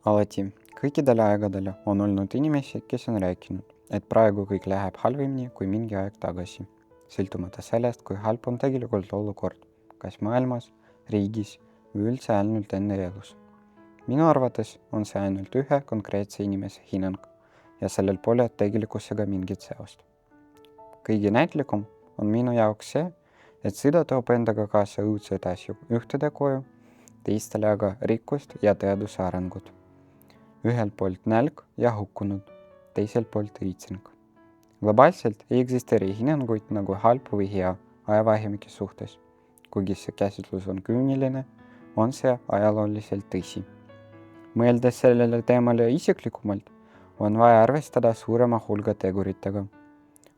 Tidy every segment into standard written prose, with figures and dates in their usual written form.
Alati, kõikidel aegadel on olnud inimesi, kes on rääkinud, et praegu kõik läheb halvemini kui mingi aeg tagasi, sõltumata sellest, kui halb on tegelikult olukord, kas maailmas, riigis või üldse ainult enda elus. Minu arvates on see ainult ühe konkreetse inimese hinnang ja sellel pole tegelikkusega mingit seost. Kõige näitlikum on minu jaoks see, et sõda toob endaga kaasa õudseid asju ühtede koju, teistele aga rikkust ja teaduse arengut. Ühelt poolt nälg ja hukkunud, teiselt poolt õitseng. Globaalselt ei eksisteeri hinnanguid nagu halb või hea ajavahemike suhtes. Kuigi see käsitlus on küüniline, on see ajalooliselt tõsi. Mõeldes sellele teemale isiklikumalt, on vaja arvestada suurema hulga teguritega.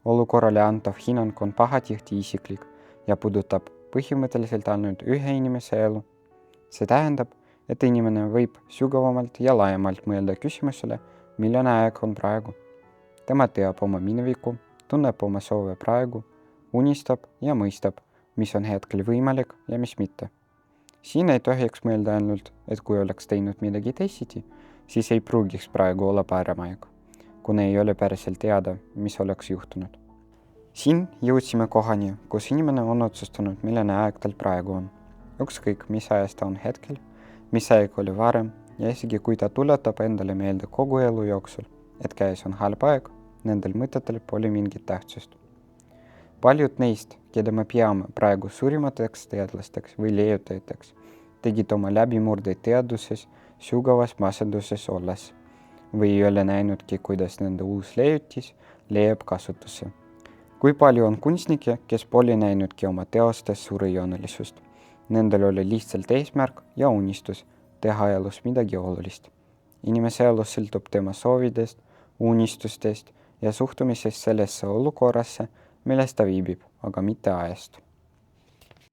Olukorrale antav hinnang on pahatihti isiklik ja puudutab põhimõtteliselt ainult ühe inimese elu. See tähendab, et inimene võib sügavamalt ja laiemalt mõelda küsimusele, milline aeg on praegu. Tema teab oma minevikku, tunneb oma soove praegu, unistab ja mõistab, mis on hetkel võimalik ja mis mitte. Siin ei tohiks mõelda ainult, et kui oleks teinud midagi teisiti, siis ei pruugiks praegu olla parem aeg, kuna ei ole päriselt teada, mis oleks juhtunud. Siin jõudsime kohani, kus inimene on otsustanud, milline aeg tal praegu on. Ükskõik, mis ajast ta on hetkel, mis aeg oli varem ja isegi kui ta tuletab endale meelde kogu elu jooksul, et käes on halb aeg, nendel mõtetel pole mingit tähtsust. Paljud neist, keda me peame praegu suurimateks teadlasteks või leiutajateks, tegid oma läbimurdeid teaduses sügavas masenduses olles või ei ole näinudki, kuidas nende uus leiutis leiab kasutusse. Kui palju on kunstnikke, kes pole näinudki oma teostes suurejoonelisust. Nendel oli lihtsalt eesmärk ja unistus teha elus midagi olulist. Inimese elus sõltub tema soovidest, unistustest ja suhtumisest sellesse olukorrasse, milles ta viibib, aga mitte ajast.